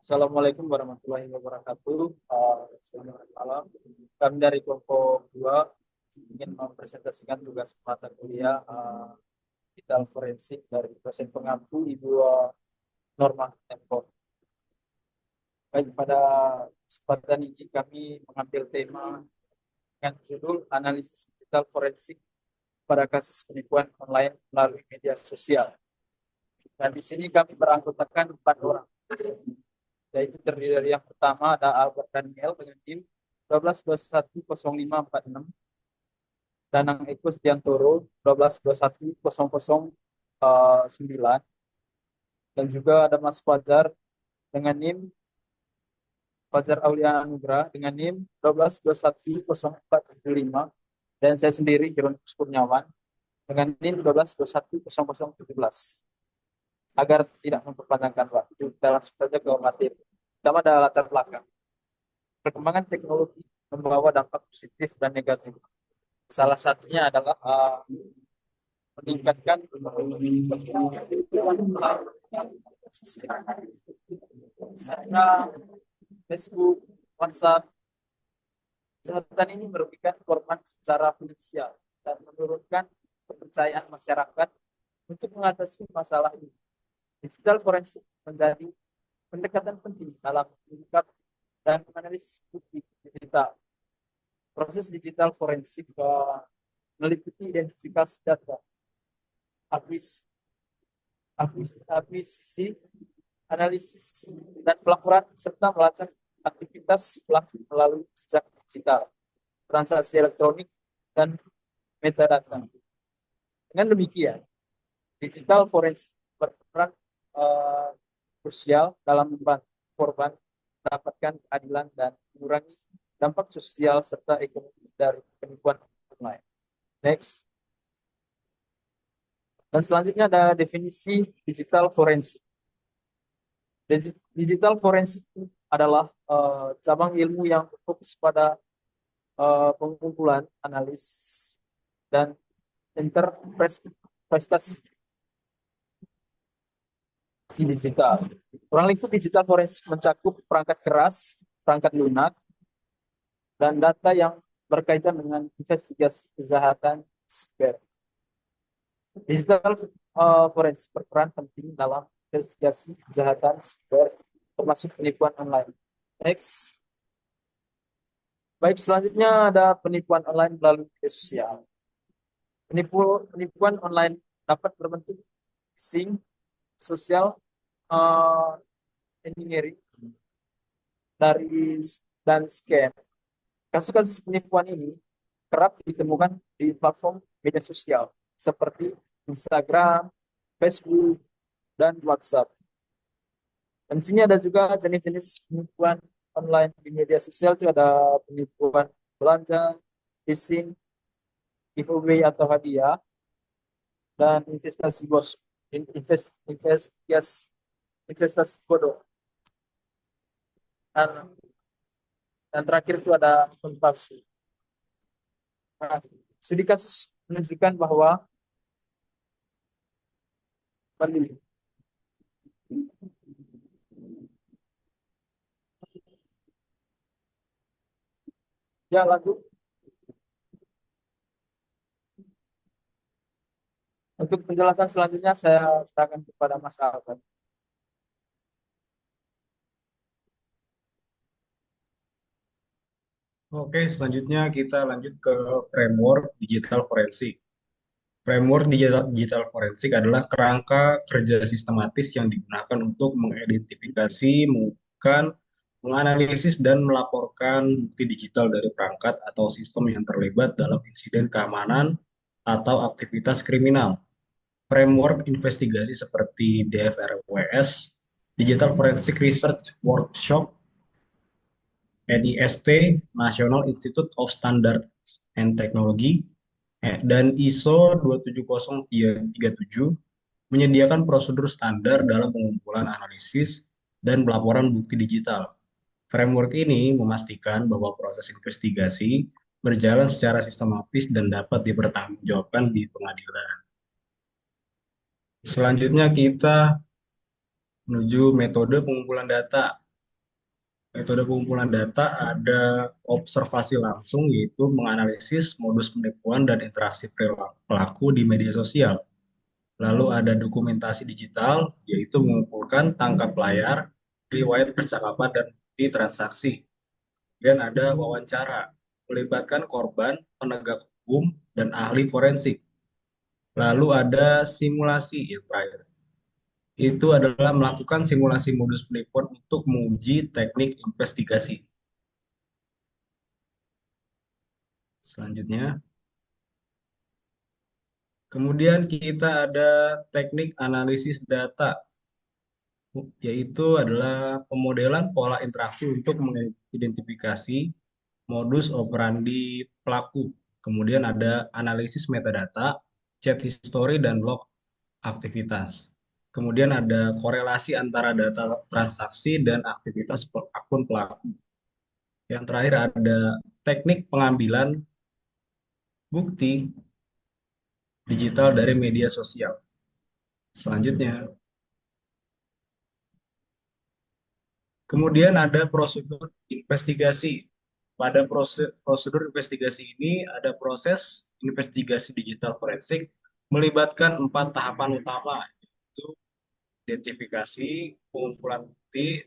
Assalamualaikum warahmatullahi wabarakatuh. Selamat malam. Kami dari kelompok 2 ingin mempresentasikan tugas mata kuliah digital forensik dari dosen pengampu Ibu Norma Tempo. Baik, pada kesempatan ini kami mengambil tema dengan judul analisis digital forensik pada kasus penipuan online melalui media sosial. Dan di sini kami beranggotakan 4 orang, yaitu terdiri dari yang pertama ada Albert Daniel dengan NIM 12210546, Danang Eko Setiantoro 12210009, dan juga ada Mas Fajar dengan NIM Fajar Aulia Anugrah dengan NIM 12210475, dan saya sendiri Jeronus Kurniawan dengan NIM 12210017. Agar tidak memperpanjangkan waktu, kita langsung saja ke materi. Pertama ada latar belakang. Perkembangan teknologi membawa dampak positif dan negatif. Salah satunya adalah meningkatkan misalnya Facebook, WhatsApp. Kejahatan ini merugikan korban secara finansial dan menurunkan kepercayaan masyarakat untuk mengatasi masalah ini. Digital forensik menjadi pendekatan penting dalam mengungkap dan menganalisis bukti digital. Proses digital forensik meliputi identifikasi data, akuisisi, analisis, dan pelaporan serta melacak aktivitas pelaku melalui jejak digital, transaksi elektronik, dan metadata. Dengan demikian, digital forensik berperan eh, krusial dalam membantu korban mendapatkan keadilan dan mengurangi dampak sosial serta ekonomi dari penipuan online. Next. Dan selanjutnya ada definisi digital forensik. Digital forensik adalah cabang ilmu yang fokus pada pengumpulan, analisis, dan interpretasi digital. Kurang lingkup digital forensik mencakup perangkat keras, perangkat lunak, dan data yang berkaitan dengan investigasi kejahatan siber. Digital forensik berperan penting dalam investigasi kejahatan siber, termasuk penipuan online. Next. Baik, selanjutnya ada penipuan online melalui media sosial. Penipuan online dapat berbentuk phishing, social engineering, dari dan scam. Kasus-kasus penipuan ini kerap ditemukan di platform media sosial seperti Instagram, Facebook, dan WhatsApp. Dan di sini ada juga jenis-jenis penipuan online di media sosial, itu ada penipuan belanja, phishing, giveaway atau hadiah, dan investasi bos, investasi bodoh. Dan, dan terakhir itu ada akun palsu. Nah, studi kasus menunjukkan bahwa ya lanjut. Untuk penjelasan selanjutnya saya serahkan kepada Mas Albert. Oke, selanjutnya kita lanjut ke framework digital forensik. Framework digital forensik adalah kerangka kerja sistematis yang digunakan untuk mengidentifikasi, mengumpulkan, menganalisis, dan melaporkan bukti digital dari perangkat atau sistem yang terlibat dalam insiden keamanan atau aktivitas kriminal. Framework investigasi seperti DFRWS, Digital Forensic Research Workshop, NIST, National Institute of Standards and Technology, dan ISO 27037 menyediakan prosedur standar dalam pengumpulan analisis dan pelaporan bukti digital. Framework ini memastikan bahwa proses investigasi berjalan secara sistematis dan dapat dipertanggungjawabkan di pengadilan. Selanjutnya kita menuju metode pengumpulan data. Metode pengumpulan data ada observasi langsung, yaitu menganalisis modus penipuan dan interaksi pelaku di media sosial. Lalu ada dokumentasi digital, yaitu mengumpulkan tangkap layar, riwayat percakapan, dan bukti transaksi. Kemudian ada wawancara, melibatkan korban, penegak hukum, dan ahli forensik. Lalu ada simulasi yang terakhir. Itu adalah melakukan simulasi modus penipuan untuk menguji teknik investigasi. Selanjutnya, kemudian kita ada teknik analisis data, yaitu adalah pemodelan pola interaksi untuk mengidentifikasi modus operandi pelaku. Kemudian ada analisis metadata, chat history, dan log aktivitas. Kemudian ada korelasi antara data transaksi dan aktivitas akun pelaku. Yang terakhir ada teknik pengambilan bukti digital dari media sosial. Selanjutnya, kemudian ada prosedur investigasi. Pada prosedur investigasi ini ada proses investigasi digital forensik melibatkan 4 tahapan utama, yaitu identifikasi, pengumpulan bukti,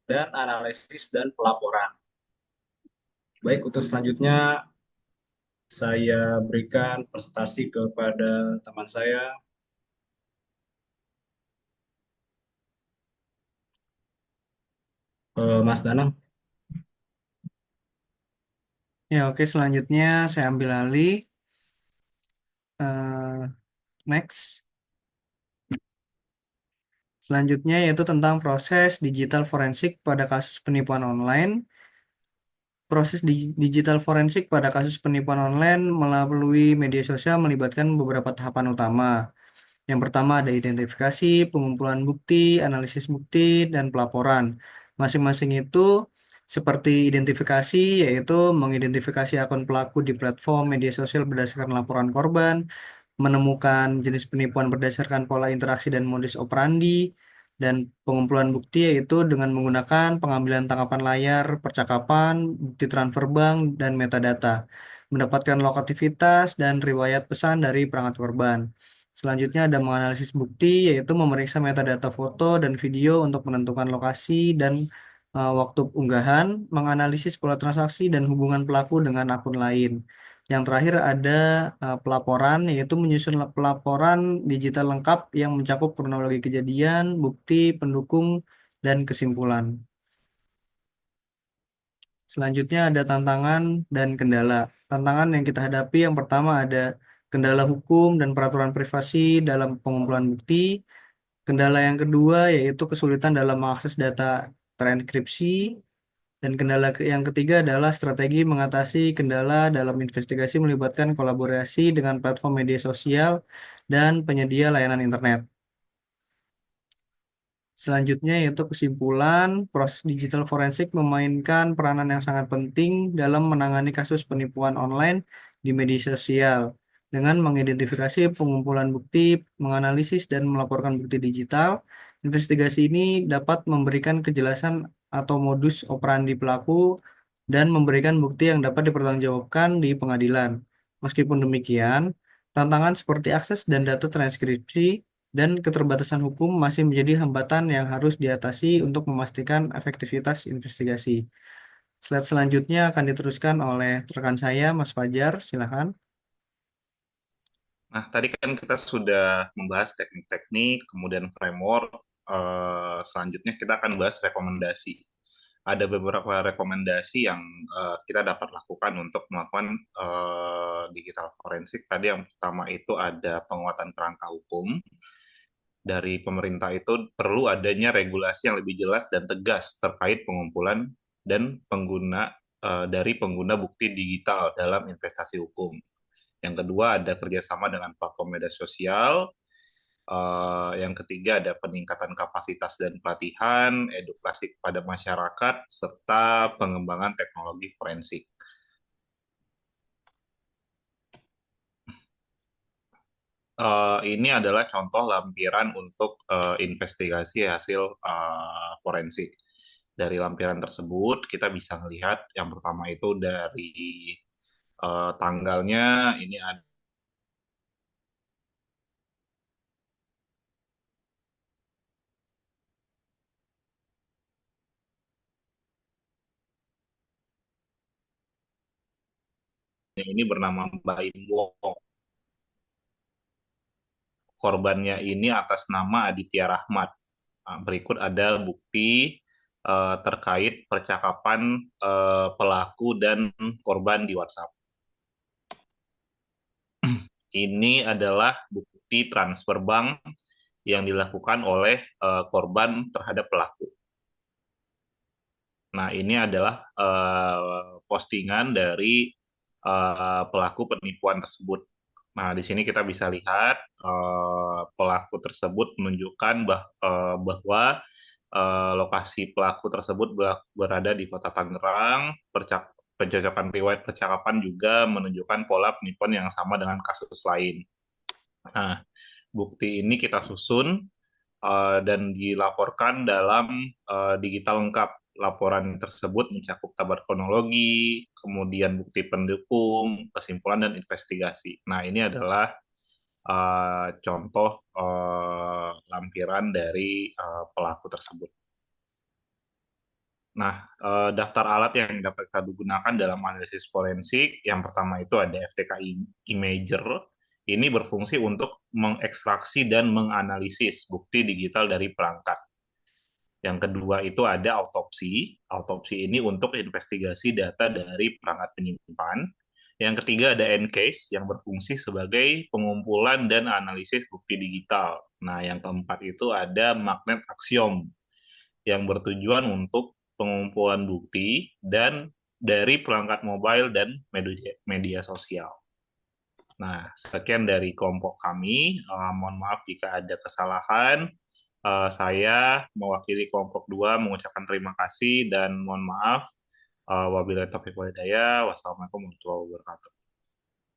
dan analisis dan pelaporan. Baik, untuk selanjutnya saya berikan presentasi kepada teman saya, Mas Danang. Ya, oke. Selanjutnya saya ambil alih. Eh, Next. Selanjutnya yaitu tentang proses digital forensik pada kasus penipuan online. Proses digital forensik pada kasus penipuan online melalui media sosial melibatkan beberapa tahapan utama. Yang pertama ada identifikasi, pengumpulan bukti, analisis bukti, dan pelaporan. Masing-masing itu seperti identifikasi, yaitu mengidentifikasi akun pelaku di platform media sosial berdasarkan laporan korban, menemukan jenis penipuan berdasarkan pola interaksi dan modus operandi, dan pengumpulan bukti yaitu dengan menggunakan pengambilan tangkapan layar, percakapan, bukti transfer bank, dan metadata, mendapatkan lokativitas dan riwayat pesan dari perangkat korban. Selanjutnya ada menganalisis bukti, yaitu memeriksa metadata foto dan video untuk menentukan lokasi dan waktu unggahan, menganalisis pola transaksi dan hubungan pelaku dengan akun lain. Yang terakhir ada pelaporan, yaitu menyusun pelaporan digital lengkap yang mencakup kronologi kejadian, bukti, pendukung, dan kesimpulan. Selanjutnya ada tantangan dan kendala. Tantangan yang kita hadapi yang pertama ada kendala hukum dan peraturan privasi dalam pengumpulan bukti. Kendala yang kedua yaitu kesulitan dalam mengakses data terenkripsi. Dan kendala yang ketiga adalah strategi mengatasi kendala dalam investigasi melibatkan kolaborasi dengan platform media sosial dan penyedia layanan internet. Selanjutnya yaitu kesimpulan, proses digital forensik memainkan peranan yang sangat penting dalam menangani kasus penipuan online di media sosial dengan mengidentifikasi pengumpulan bukti, menganalisis dan melaporkan bukti digital. Investigasi ini dapat memberikan kejelasan atau modus operandi pelaku dan memberikan bukti yang dapat dipertanggungjawabkan di pengadilan. Meskipun demikian, tantangan seperti akses dan data transkripsi dan keterbatasan hukum masih menjadi hambatan yang harus diatasi untuk memastikan efektivitas investigasi. Slide selanjutnya akan diteruskan oleh rekan saya, Mas Fajar. Silakan. Nah, tadi kan kita sudah membahas teknik-teknik, kemudian framework. Selanjutnya kita akan bahas rekomendasi. Ada beberapa rekomendasi yang kita dapat lakukan untuk melakukan digital forensik. Tadi yang pertama itu ada penguatan kerangka hukum. Dari pemerintah itu perlu adanya regulasi yang lebih jelas dan tegas terkait pengumpulan dan dari pengguna bukti digital dalam investasi hukum. Yang kedua ada kerjasama dengan platform media sosial. Yang ketiga ada peningkatan kapasitas dan pelatihan, edukasi kepada masyarakat, serta pengembangan teknologi forensik. Ini adalah contoh lampiran untuk investigasi hasil forensik. Dari lampiran tersebut kita bisa melihat yang pertama itu dari tanggalnya ini ada. Ini bernama Mbak Wong. Korbannya ini atas nama Aditya Rahmat. Nah, berikut ada bukti terkait percakapan pelaku dan korban di WhatsApp. Ini adalah bukti transfer bank yang dilakukan oleh korban terhadap pelaku. Nah, ini adalah postingan dari pelaku penipuan tersebut. Nah, di sini kita bisa lihat pelaku tersebut menunjukkan bahwa lokasi pelaku tersebut berada di Kota Tangerang. Pencocokan riwayat percakapan juga menunjukkan pola penipuan yang sama dengan kasus lain. Nah, bukti ini kita susun dan dilaporkan dalam digital lengkap. Laporan tersebut mencakup kabar kronologi, kemudian bukti pendukung, kesimpulan, dan investigasi. Nah, ini adalah contoh lampiran dari pelaku tersebut. Nah, daftar alat yang dapat kita gunakan dalam analisis forensik, yang pertama itu ada FTK Imager. Ini berfungsi untuk mengekstraksi dan menganalisis bukti digital dari perangkat. Yang kedua itu ada autopsi. Autopsi ini untuk investigasi data dari perangkat penyimpan. Yang ketiga ada ENCASE yang berfungsi sebagai pengumpulan dan analisis bukti digital. Nah, yang keempat itu ada magnet aksiom yang bertujuan untuk pengumpulan bukti dan dari perangkat mobile dan media sosial. Nah, sekian dari kelompok kami. Mohon maaf jika ada kesalahan. Saya mewakili kelompok 2 mengucapkan terima kasih dan mohon maaf. Wabillahi taufiq wal hidayah. Wassalamualaikum warahmatullahi wabarakatuh.